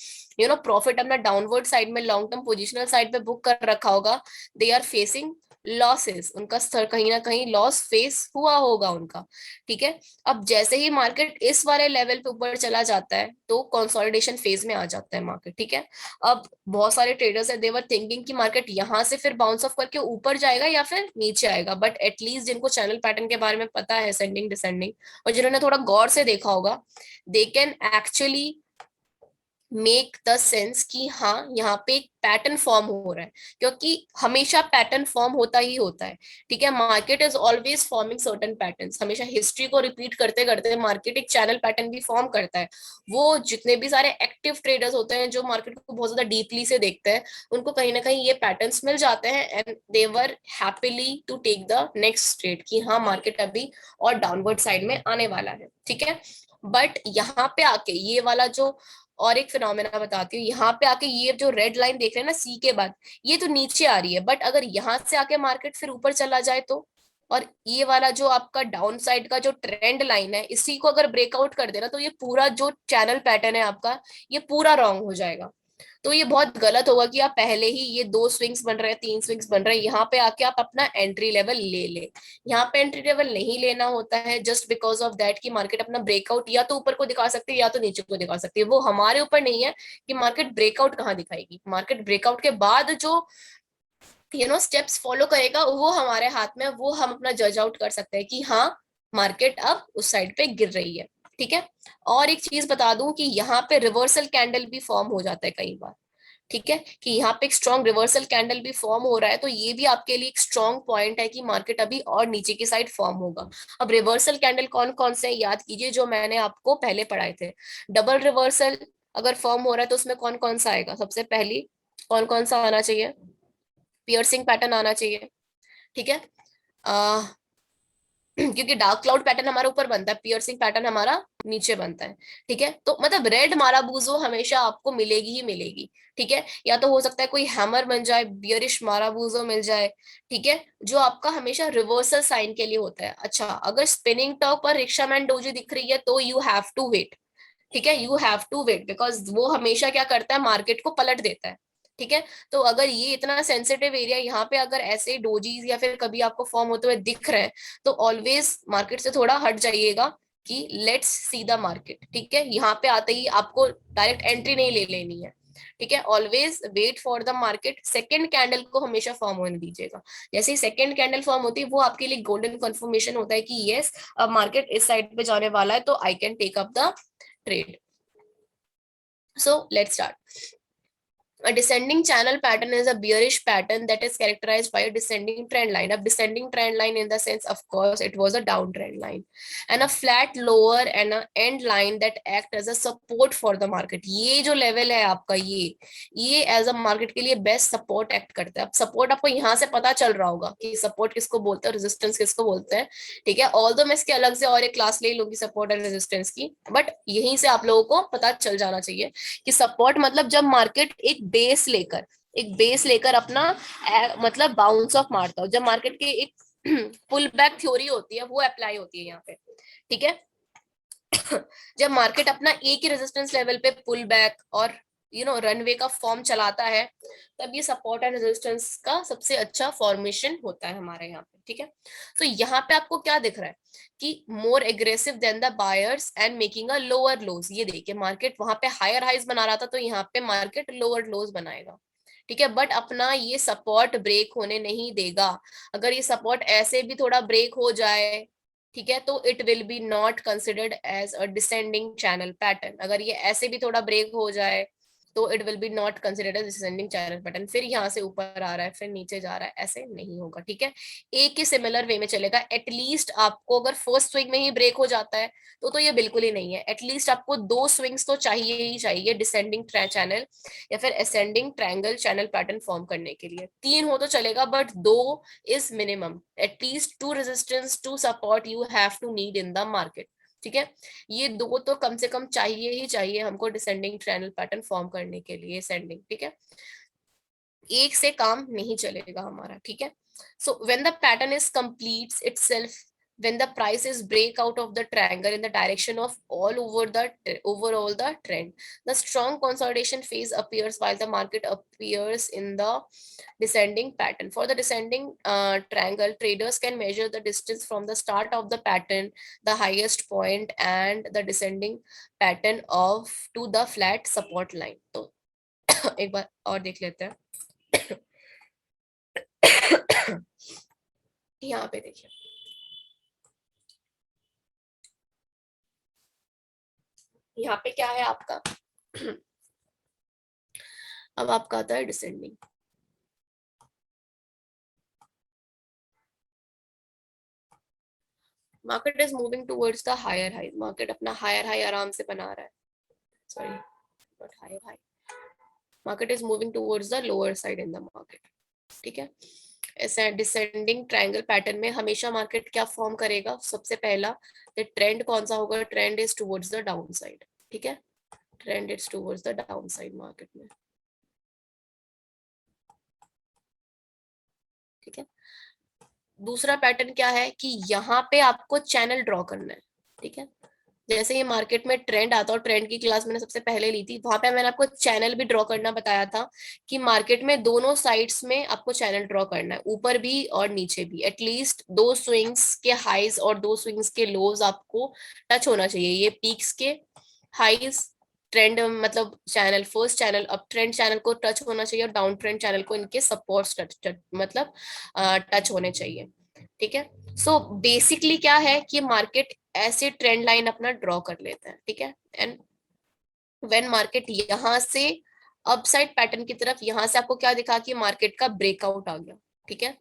प्रॉफिट अपना डाउनवर्ड साइड में लॉन्ग टर्म पोजिशनल साइड पे बुक कर रखा होगा, दे आर फेसिंग लॉसेस, उनका स्तर कहीं ना कहीं लॉस फेस हुआ होगा उनका, ठीक है। अब जैसे ही मार्केट इस वाले लेवल पे ऊपर चला जाता है तो कंसोलिडेशन फेज में आ जाता है मार्केट, ठीक है। अब बहुत सारे ट्रेडर्स है, देवर थिंकिंग कि मार्केट यहाँ से फिर बाउंस ऑफ करके ऊपर जाएगा या फिर नीचे आएगा, बट एटलीस्ट जिनको चैनल पैटर्न के बारे में पता है, असेंडिंग डिसेंडिंग, और जिन्होंने थोड़ा गौर से देखा होगा, they can actually make the sense कि हाँ यहाँ पे एक पैटर्न फॉर्म हो रहा है, क्योंकि हमेशा पैटर्न फॉर्म होता ही होता है, ठीक है। Market is always forming certain patterns, हमेशा हिस्ट्री को रिपीट करते करते मार्केट एक चैनल पैटर्न भी फॉर्म करता है। वो जितने भी सारे एक्टिव ट्रेडर्स होते हैं जो मार्केट को बहुत ज्यादा डीपली से देखते हैं, उनको कहीं ना कहीं ये पैटर्न्स मिल जाते हैं, and they were happily to take the next trade कि हाँ मार्केट अभी और डाउनवर्ड साइड में आने वाला है, ठीक है। बट यहाँ पे आके ये वाला जो और एक फिनोमेना बताती हूँ, यहाँ पे आके ये जो रेड लाइन देख रहे हैं ना सी के बाद, ये तो नीचे आ रही है, बट अगर यहाँ से आके मार्केट फिर ऊपर चला जाए तो, और ये वाला जो आपका डाउन साइड का जो ट्रेंड लाइन है इसी को अगर ब्रेकआउट कर देना, तो ये पूरा जो चैनल पैटर्न है आपका ये पूरा रॉन्ग हो जाएगा। तो ये बहुत गलत होगा कि आप पहले ही ये 2 स्विंग्स बन रहे हैं, 3 स्विंग्स बन रहे हैं, यहाँ पे आके आप अपना एंट्री लेवल ले ले। यहाँ पे एंट्री लेवल नहीं लेना होता है जस्ट बिकॉज ऑफ दैट कि मार्केट अपना ब्रेकआउट या तो ऊपर को दिखा सकती है या तो नीचे को दिखा सकती है, वो हमारे ऊपर नहीं है कि मार्केट ब्रेकआउट कहाँ दिखाएगी। मार्केट ब्रेकआउट के बाद जो स्टेप्स फॉलो करेगा वो हमारे हाथ में, वो हम अपना जज आउट कर सकते हैं कि हाँ मार्केट अब उस साइड पे गिर रही है, ठीक है। और एक चीज बता दूं कि यहाँ पे रिवर्सल कैंडल भी फॉर्म हो जाता है कई बार, ठीक है, कि यहाँ पे एक स्ट्रॉन्ग रिवर्सल कैंडल भी फॉर्म हो रहा है, तो ये भी आपके लिए एक स्ट्रॉन्ग पॉइंट है कि मार्केट अभी और नीचे की साइड फॉर्म होगा। अब रिवर्सल कैंडल कौन कौन से याद कीजिए जो मैंने आपको पहले पढ़ाए थे। डबल रिवर्सल अगर फॉर्म हो रहा है तो उसमें कौन कौन सा आएगा, सबसे पहली कौन कौन सा आना चाहिए, पियर्सिंग पैटर्न आना चाहिए, ठीक है। क्योंकि डार्क क्लाउड पैटर्न हमारा ऊपर बनता है, पियर्सिंग पैटर्न हमारा नीचे बनता है, ठीक है। तो मतलब रेड माराबूजो हमेशा आपको मिलेगी ही मिलेगी, ठीक है। या तो हो सकता है कोई हैमर बन जाए, बियरिश माराबूजो मिल जाए, ठीक है, जो आपका हमेशा रिवर्सल साइन के लिए होता है। अच्छा, अगर स्पिनिंग टॉप पर रिक्शा मैन डोजी दिख रही है तो यू हैव टू वेट, ठीक है, you have to wait, because वो हमेशा क्या करता है, मार्केट को पलट देता है, ठीक है। तो अगर ये इतना सेंसिटिव एरिया यहाँ पे अगर ऐसे डोजीज या फिर कभी आपको फॉर्म होते हुए दिख रहे हैं तो ऑलवेज मार्केट से थोड़ा हट जाइएगा कि लेट्स सी द मार्केट, ठीक है। यहाँ पे आते ही आपको डायरेक्ट एंट्री नहीं ले लेनी है, ठीक है। Always wait for the market, second candle को हमेशा फॉर्म होने दीजिएगा। जैसे ही सेकंड कैंडल फॉर्म होती है वो आपके लिए गोल्डन कंफर्मेशन होता है कि यस अब मार्केट इस साइड पे जाने वाला है, तो I can take up the trade. So let's start. A descending channel pattern is a bearish pattern that is characterized by a descending trend line. A descending trend line in the sense, of course, it was a downtrend line, and a flat lower and a end line that act as a support for the market. ये जो लेवल है आपका, ये एज अ मार्केट के लिए बेस्ट सपोर्ट एक्ट करता है. अब सपोर्ट आपको यहाँ से पता चल रहा होगा कि सपोर्ट किसको बोलते हैं, रेजिस्टेंस किसको बोलते हैं. ठीक है, ऑल्दो मैं इसके अलग से और एक क्लास ले लूंगी सपोर्ट एंड रेजिस्टेंस की, बट यहीं से आप लोगों को पता चल जाना चाहिए कि सपोर्ट मतलब जब मार्केट एक बेस लेकर अपना मतलब बाउंस ऑफ मारता हो, जब मार्केट की एक पुल बैक थ्योरी होती है वो अप्लाई होती है यहाँ पे. ठीक है, जब मार्केट अपना एक ही रेजिस्टेंस लेवल पे पुल बैक और रनवे का फॉर्म चलाता है, तब ये सपोर्ट एंड रेजिस्टेंस का सबसे अच्छा फॉर्मेशन होता है हमारे यहाँ पे. ठीक है, तो यहाँ पे आपको क्या दिख रहा है कि more aggressive than the buyers and making a lower lows. ये देखिए, मार्केट वहां पे हायर हाइज बना रहा था, तो यहाँ पे मार्केट लोअर लोज बनाएगा. ठीक है, बट अपना ये सपोर्ट ब्रेक होने नहीं देगा. अगर ये सपोर्ट ऐसे भी थोड़ा ब्रेक हो जाए, ठीक है, तो it will be not considered as a descending channel pattern. अगर ये ऐसे भी थोड़ा ब्रेक हो जाए तो it will be not considered as descending channel pattern. फिर यहाँ से ऊपर आ रहा है फिर नीचे जा रहा है, ऐसे नहीं होगा. ठीक है, एक ही सिमिलर वे में चलेगा. एटलीस्ट आपको अगर फर्स्ट स्विंग में ही ब्रेक हो जाता है तो ये बिल्कुल ही नहीं है. एटलीस्ट आपको 2 स्विंग्स तो चाहिए ही चाहिए डिसेंडिंग चैनल या फिर ascending triangle channel pattern form करने के लिए. 3 हो तो चलेगा, but 2 is minimum. At least 2 resistance to support you have to need in the market. ठीक है, ये 2 तो कम से कम चाहिए ही चाहिए हमको डिसेंडिंग चैनल पैटर्न फॉर्म करने के लिए. सेंडिंग, ठीक है, एक से काम नहीं चलेगा हमारा. ठीक है, so when the pattern is completes itself, when the price is break out of the triangle in the direction of overall the trend, the strong consolidation phase appears while the market appears in the descending pattern. For the descending triangle, traders can measure the distance from the start of the pattern, the highest point, and the descending pattern of to the flat support line. तो एक बार और देख लेते हैं. यहाँ पे देखिए, यहाँ पे क्या है आपका. अब आपका आता है descending. Market is moving towards the higher high. Market अपना हायर हाई आराम से बना रहा है. Sorry, not higher high. Market is moving towards the lower side in the market. ठीक है, ऐसा डिसेंडिंग ट्रायंगल पैटर्न में हमेशा मार्केट क्या फॉर्म करेगा. सबसे पहला ट्रेंड कौन सा होगा, trend is towards the down side. ठीक है, trend is towards the down side market में. ठीक है, दूसरा पैटर्न क्या है कि यहाँ पे आपको चैनल ड्रॉ करना है. ठीक है, जैसे ये मार्केट में ट्रेंड आता है, और ट्रेंड की क्लास मैंने सबसे पहले ली थी, वहां पे मैंने आपको चैनल भी ड्रॉ करना बताया था कि मार्केट में दोनों साइड्स में आपको चैनल ड्रॉ करना है, ऊपर भी और नीचे भी. एटलीस्ट 2 स्विंग्स के हाईज और 2 स्विंग्स के लोज आपको टच होना चाहिए. ये पीक्स के हाईज ट्रेंड मतलब channel, first channel up trend channel को टच होना चाहिए, और डाउन ट्रेंड चैनल को इनके सपोर्ट्स मतलब टच होने चाहिए. ठीक है, सो बेसिकली क्या है कि मार्केट ऐसे ट्रेंड लाइन अपना ड्रॉ कर लेते हैं. ठीक है, एंड व्हेन मार्केट यहाँ से अपसाइड पैटर्न की तरफ, यहाँ से आपको क्या दिखा कि मार्केट का ब्रेकआउट आ गया. ठीक है,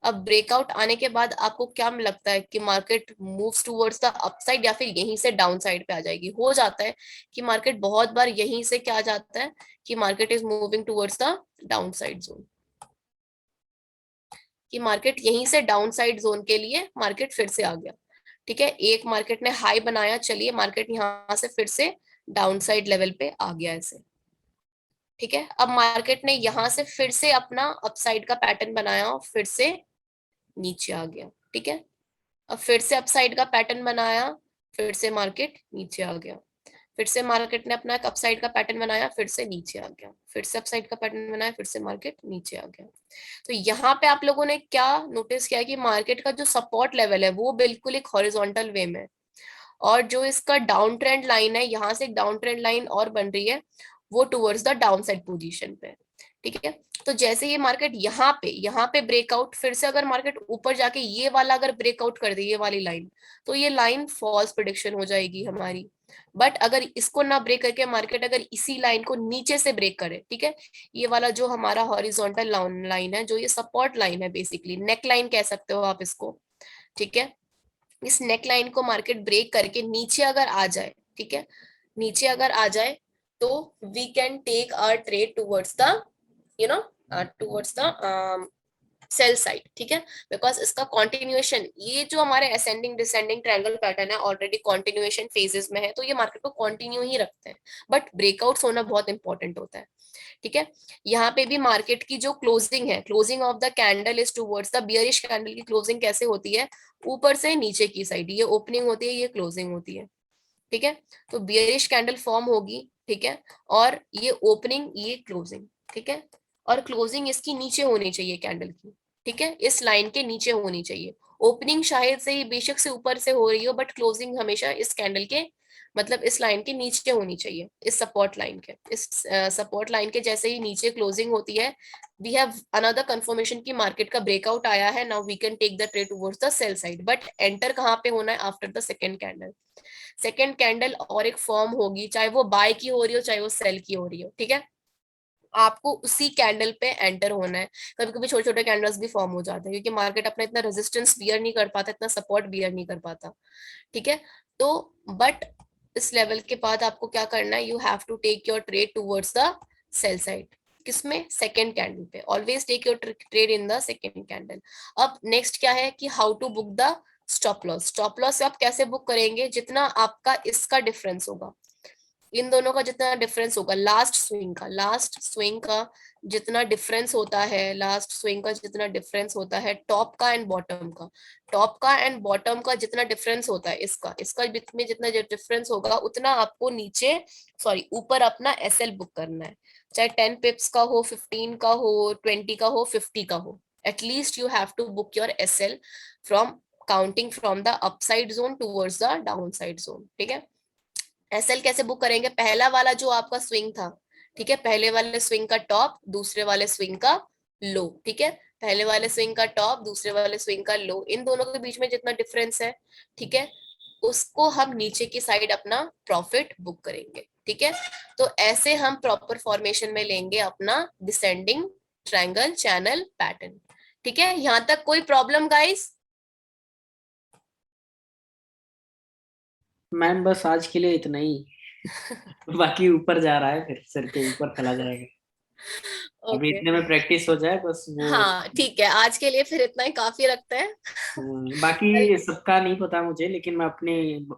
अब ब्रेकआउट आने के बाद आपको क्या लगता है कि market moves towards the upside या फिर यहीं से डाउन साइड पे आ जाएगी. हो जाता है कि मार्केट बहुत बार यहीं से क्या जाता है कि market is moving towards the down side zone, कि मार्केट यहीं से डाउन साइड जोन के लिए मार्केट फिर से आ गया. ठीक है, एक मार्केट ने हाई बनाया, चलिए मार्केट यहाँ से फिर से डाउन साइड लेवल पे आ गया ऐसे. ठीक है, अब मार्केट ने यहाँ से फिर से अपना अपसाइड का पैटर्न बनाया और फिर से नीचे आ गया. ठीक है, अब फिर से अपसाइड का पैटर्न बनाया, फिर से मार्केट नीचे आ गया. फिर से मार्केट ने अपना एक अपसाइड का पैटर्न बनाया, फिर से नीचे आ गया. फिर से अपसाइड का पैटर्न बनाया, फिर से मार्केट नीचे आ गया. तो यहाँ पे आप लोगों ने क्या नोटिस किया कि मार्केट का जो सपोर्ट लेवल है वो बिल्कुल एक हॉरिजॉन्टल वे में, और जो इसका डाउन ट्रेंड लाइन है, यहाँ से एक डाउन ट्रेंड लाइन और बन रही है, वो towards the down side position पे. ठीक है। तो जैसे ये मार्केट यहाँ पे ब्रेकआउट, फिर से अगर मार्केट ऊपर जाके ये वाला अगर ब्रेकआउट कर दे, ये वाली लाइन, तो ये लाइन फॉल्स प्रेडिक्शन हो जाएगी हमारी। बट अगर इसको ना ब्रेक करके मार्केट अगर इसी लाइन को नीचे से ब्रेक करे, ठीक है, ये वाला जो हमारा हॉरिजॉन्टल लाइन है, जो ये सपोर्ट लाइन है, बेसिकली नेक लाइन कह सकते हो आप इसको, ठीक है, इस नेक लाइन को मार्केट ब्रेक करके नीचे अगर आ जाए, ठीक है, नीचे अगर आ जाए, तो we can take our trade towards the, you know, towards the sell side, ठीक है, बिकॉज इसका कॉन्टिन्यूएशन, ये जो हमारे असेंडिंग डिसेंडिंग ट्रायंगल पैटर्न है ऑलरेडी कॉन्टिन्यूएशन फेजेस में है, तो ये मार्केट को कॉन्टिन्यू ही रखते हैं, बट ब्रेकआउट्स होना बहुत इंपॉर्टेंट होता है, ठीक है। यहाँ पे भी मार्केट की जो क्लोजिंग है, closing of the candle is towards the bearish candle की क्लोजिंग कैसे होती है, ऊपर से नीचे की साइड, ये ओपनिंग होती है, ये क्लोजिंग होती है, ठीक है। तो बियरिश कैंडल फॉर्म होगी, ठीक है, और ये ओपनिंग, ये क्लोजिंग, ठीक है, और क्लोजिंग इसकी नीचे होनी चाहिए कैंडल की, ठीक है, इस लाइन के नीचे होनी चाहिए। ओपनिंग शायद से ही बेशक से ऊपर से हो रही हो, बट क्लोजिंग हमेशा इस कैंडल के, मतलब इस लाइन के नीचे होनी चाहिए, इस सपोर्ट लाइन के, इस सपोर्ट लाइन के जैसे ही नीचे क्लोजिंग होती है, वी हैव अनदर कंफर्मेशन की मार्केट का ब्रेकआउट आया है, now we can take the trade towards the sell side, but enter कहाँ पे होना है, after the second candle. Second candle और एक फॉर्म होगी, चाहे वो बाय की हो रही हो चाहे वो सेल की हो रही हो, ठीक है, आपको उसी कैंडल पे एंटर होना है। कभी कभी छोटे छोटे कैंडल्स भी फॉर्म हो जाते हैं, क्योंकि मार्केट अपना इतना रेजिस्टेंस बियर नहीं कर पाता, इतना सपोर्ट बियर नहीं कर पाता, ठीक है। तो बट इस लेवल के बाद आपको क्या करना है, you have to take your trade towards the sell side, किसमें, सेकेंड कैंडल पे, always take your trade in the second candle. अब नेक्स्ट क्या है कि how to book the stop loss. Stop loss आप कैसे बुक करेंगे, जितना आपका इसका डिफरेंस होगा, इन दोनों का जितना डिफरेंस होगा, लास्ट स्विंग का जितना डिफरेंस होता है, लास्ट स्विंग का जितना डिफरेंस होता है टॉप का एंड बॉटम का, टॉप का एंड बॉटम का जितना डिफरेंस होता है, इसका इसका में जितना डिफरेंस होगा, उतना आपको नीचे, सॉरी ऊपर अपना एसएल बुक करना है, चाहे 10 पिप्स का हो, 15 का हो, 20 का हो, 50 का हो, at least you have to book your SL from counting from the upside zone towards the down side zone, ठीक है। एसएल कैसे बुक करेंगे, पहला वाला जो आपका स्विंग था, ठीक है, पहले वाले स्विंग का टॉप, दूसरे वाले स्विंग का लो, ठीक है, पहले वाले स्विंग का टॉप, दूसरे वाले स्विंग का लो, इन दोनों के बीच में जितना डिफरेंस है, ठीक है, उसको हम नीचे की साइड अपना प्रॉफिट बुक करेंगे, ठीक है। तो ऐसे हम प्रॉपर फॉर्मेशन में लेंगे अपना डिसेंडिंग ट्रायंगल चैनल पैटर्न, ठीक है। यहां तक कोई प्रॉब्लम गाइस?
मैम बस आज के लिए इतना ही। बाकी ऊपर जा रहा है, फिर सर के ऊपर चला जाएगा। अभी
ओके,
इतने में प्रैक्टिस हो जाए बस वो।
हाँ ठीक है, आज के लिए फिर इतना ही काफी रखते हैं।
बाकी सबका नहीं पता मुझे, लेकिन मैं अपने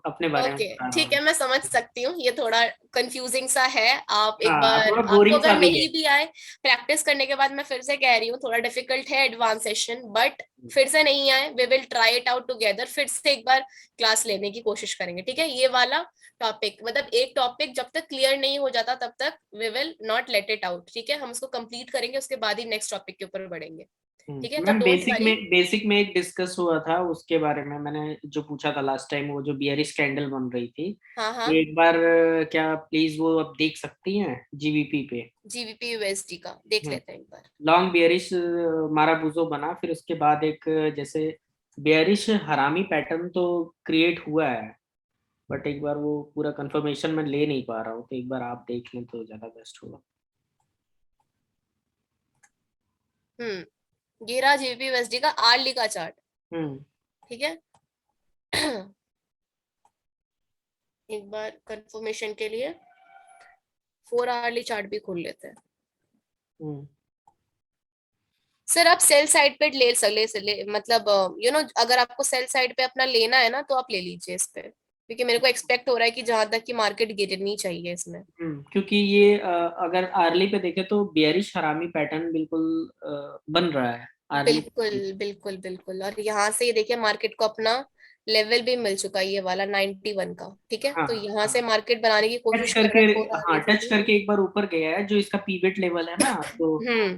अपने बारे में
ओके
बता रहा
ठीक है,
हूँ।
मैं समझ सकती हूँ, ये थोड़ा कंफ्यूजिंग सा है, आप एक
हाँ,
बार,
थोड़ा
आपको
बोरिंग सा
अगर
भी है।
नहीं भी आए, प्रैक्टिस करने के बाद मैं फिर से कह रही हूँ, थोड़ा डिफिकल्ट है एडवांस सेशन, बट फिर से नहीं आए, we will try it out together, फिर से एक बार क्लास लेने की कोशिश करेंगे, ठीक है। ये वाला टॉपिक, मतलब एक टॉपिक जब तक क्लियर नहीं हो जाता तब तक we will not let it out, ठीक है, हम उसको कंप्लीट करेंगे, उसके बाद ही नेक्स्ट टॉपिक के ऊपर बढ़ेंगे, ठीक है, तो
मैम
डोंट वरी।
बेसिक में एक डिस्कस हुआ था उसके बारे में, मैंने जो पूछा था लास्ट टाइम, वो जो बियरिश कैंडल बन रही थी,
हाँ हाँ,
तो एक बार क्या प्लीज वो आप देख सकती हैं जीवीपी पे।
जीबीपी यूएसडी का देख लेते हैं एक बार।
लॉन्ग बियरिश माराबूजो बना, फिर उसके बाद एक जैसे बियरिश हरामी पैटर्न तो क्रिएट हुआ है, बट एक बार वो पूरा कंफर्मेशन मैं ले नहीं पा रहा हूँ, तो एक बार आप देख लें तो ज्यादा बेस्ट होगा।
ये रहा जीबीपी यूएसडी का आरली का चार्ट,
हम्म।
ठीक है। एक बार कंफर्मेशन के लिए 4 आवरली चार्ट भी खोल लेते हैं।
हम्म।
सर आप सेल साइड पे मतलब अगर आपको सेल साइड पे अपना लेना है ना, तो आप ले लीजिए इस पे, क्योंकि मेरे को एक्सपेक्ट हो रहा है कि जहां तक कि मार्केट गिरनी चाहिए इसमें।
क्योंकि ये अगर आर्ली पे देखे तो बियरिश हरामी पैटर्न बिल्कुल बन रहा है आर्ली
बिल्कुल
पे।
बिल्कुल बिल्कुल, और यहाँ से ये देखिए मार्केट को अपना लेवल भी मिल चुका है, ये वाला 91 का, ठीक है,
हाँ
तो यहाँ
हाँ,
से मार्केट बनाने की
टच
कोशिश कर
करके,
रहा है 4 आवरली
हाँ
पे
टच
भी।
करके एक बार ऊपर गया है, जो इसका पीवेट लेवल है ना,
हम्म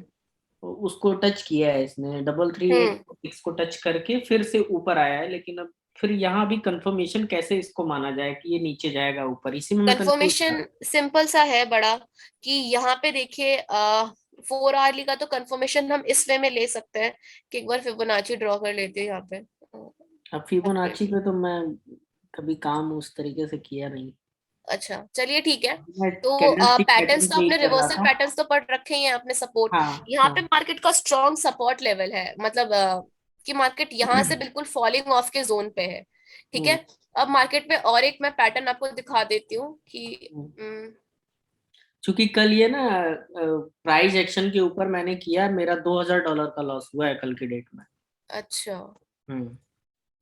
तो उसको टच किया है इसने, 338
हम्म।
6 को टच करके फिर से ऊपर आया है, लेकिन अब फिर यहाँ भी कंफर्मेशन कैसे इसको माना जाए कि ये नीचे जाएगा ऊपर, इसी में मैं कंफ्यूज था।
कंफर्मेशन सिंपल सा है बड़ा, कि यहाँ पे देखिए 4 आवरली का तो कंफर्मेशन हम इस वे में ले सकते हैं कि एक बार फिबोनाची ड्रॉ कर लेते हैं यहाँ पे।
अब फिबोनाची
सेपरेटली।
पे तो मैं कभी काम उस तरीके से किया नहीं।
अच्छा चलिए ठीक है।
मैं
तो
कैंडलस्टिक
पैटर्न्स
पैटर्न
तो
पे ही
आपने
कर रहा
रिवर्सल
था।
पैटर्न्स तो पढ़ रखे ही हैं आपने, सपोर्ट।
हाँ
यहाँ पे
हाँ।
मार्केट का स्ट्रॉन्ग सपोर्ट लेवल है, मतलब कि मार्केट यहाँ से बिल्कुल फॉलिंग ऑफ के जोन पे है। ठीक
हम्म,
है। अब मार्केट में और एक मैं पैटर्न आपको दिखा देती हूँ कि
हम्म। क्योंकि कल ये ना प्राइस एक्शन के ऊपर मैंने किया, मेरा $2000 का लॉस हुआ है कल की डेट में।
अच्छा
हम्म।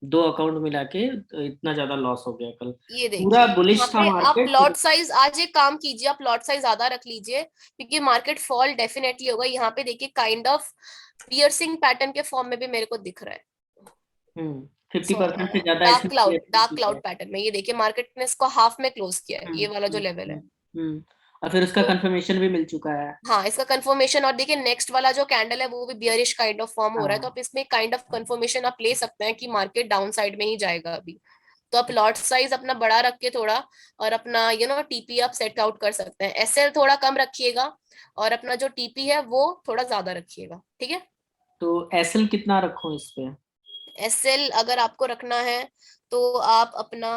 दो अकाउंट मिला के तो इतना ज्यादा लॉस हो गया कल।
ये
पूरा
देखिए यहाँ
बुलिश था
पे आप
मार्केट
लॉट
फिर।
साइज, आज एक काम कीजिए, आप लॉट साइज ज्यादा रख लीजिए क्योंकि मार्केट फॉल डेफिनेटली होगा। यहाँ पे देखिए काइंड ऑफ पियर्सिंग पैटर्न के फॉर्म में भी मेरे को दिख रहा है।
50% से ज्यादा इसमें
डार्क
PSC
क्लाउड
है।
पैटर्न में ये देखिए मार्केट ने इसको हाफ में क्लोज किया है,
हम्म
ये वाला जो
हम्म
लेवल है।
हम्म हम्म। और फिर उसका
तो
कंफर्मेशन भी मिल चुका है।
हाँ, इसका कंफर्मेशन, और देखिए नेक्स्ट वाला जो कैंडल है वो भी बियरिश काइंड ऑफ फॉर्म हो रहा है, तो
हाँ।
आप इसमें काइंड ऑफ कंफर्मेशन आप ले सकते हैं कि मार्केट डाउन साइड में ही जाएगा अभी। तो आप लॉट साइज अपना बड़ा रख के थोड़ा, और अपना टीपी आप सेट आउट कर सकते हैं। एसएल थोड़ा कम रखिएगा और अपना जो टीपी है वो थोड़ा ज्यादा रखिएगा, ठीक है।
तो एसएल कितना रखूं इस पे?
एसएल अगर आपको रखना है तो आप अपना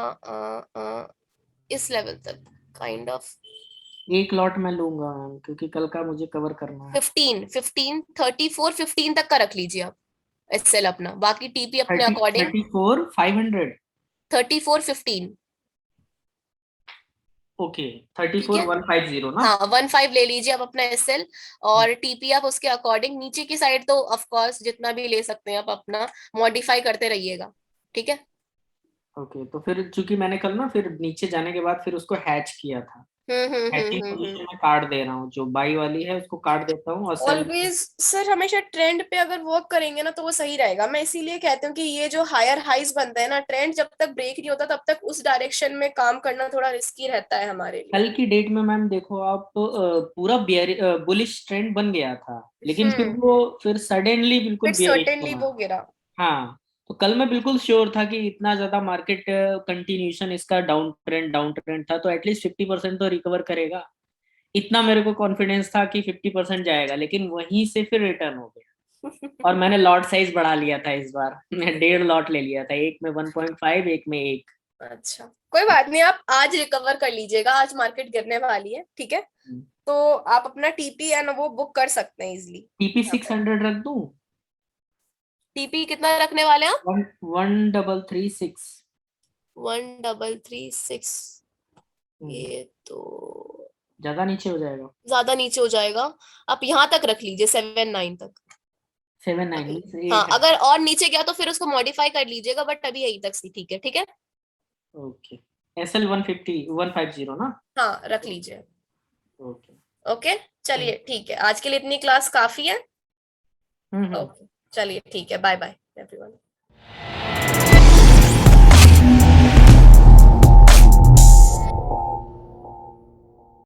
इस लेवल तक काइंड ऑफ
एक लॉट मैं लूंगा मैम, क्योंकि कल का मुझे कवर करना है।
15 34 15 तक का रख लीजिए आप एसएल अपना, बाकी टीपी अपने
30
अकॉर्डिंग।
34 500।
34 15।
ओके।
ठीक है।
34150 ना?
हाँ 15 ले लीजिए आप अपना एसएल, और टीपी आप उसके अकॉर्डिंग नीचे की साइड तो ऑफ कोर्स जितना भी ले सकते हैं आप अपना मॉडिफाई करते रहिएगा, ठीक है।
ओके, तो फिर चूंकि मैंने कल ना फिर नीचे जाने के बाद फिर उसको हैच किया था। हैचिंग पोजीशन में काट दे रहा हूँ, जो बाई वाली है उसको काट देता हूँ और सेल।
ऑलवेज सर, हमेशा ट्रेंड पे अगर वर्क करेंगे ना तो वो सही रहेगा। मैं इसीलिए कहती हूँ कि ये जो हायर हाइज बनता है ना, ट्रेंड जब तक ब्रेक नहीं होता तब तक उस डायरेक्शन में काम करना थोड़ा रिस्की रहता है हमारे लिए।
कल की डेट में मैम देखो आप, पूरा बुलिश ट्रेंड बन गया था, लेकिन फिर
हम्म।
वो फिर सडनली बिल्कुल
फिर
बेयरिश
सर्टेनली
हुआ।
वो गिरा।
हाँ। तो कल मैं बिल्कुल श्योर था कि इतना ज्यादा मार्केट कंटिन्यूशन इसका डाउन ट्रेंड था, तो एटलीस्ट 50% तो रिकवर करेगा। इतना मेरे को कॉन्फिडेंस था कि 50% जाएगा, लेकिन वहीं से फिर रिटर्न हो गया। और मैंने लॉट साइज बढ़ा लिया था इस बार। मैं 1.5 लॉट ले लिया था, एक में 1.5, एक में एक।
अच्छा कोई बात नहीं, आप आज रिकवर कर लीजिएगा, आज मार्केट गिरने वाली है, ठीक है। तो आप अपना टीपी है ना वो बुक कर सकते हैं इजिली
टीपी
यहाँ पे।
600 रख दूं?
टीपी कितना रखने वाले हैं आप?
1336।
1336। ये तो
ज्यादा नीचे हो जाएगा।
ज्यादा नीचे हो जाएगा। आप यहाँ तक रख लीजिए 7 9 तक।
7 9
अभी
मीन्स
हाँ,
800।
अगर और नीचे गया तो फिर उसको मॉडिफाई कर लीजिएगा, बट अभी यहीं तक सी ठीक है, ठीक है।
ओके। SL 150 ना?
हाँ रख लीजिए।
ओके।
ओके चलिए ठीक है, आज के लिए इतनी क्लास काफी है।
हम्म।
ओके चलिए ठीक है, बाय बाय एवरीवन।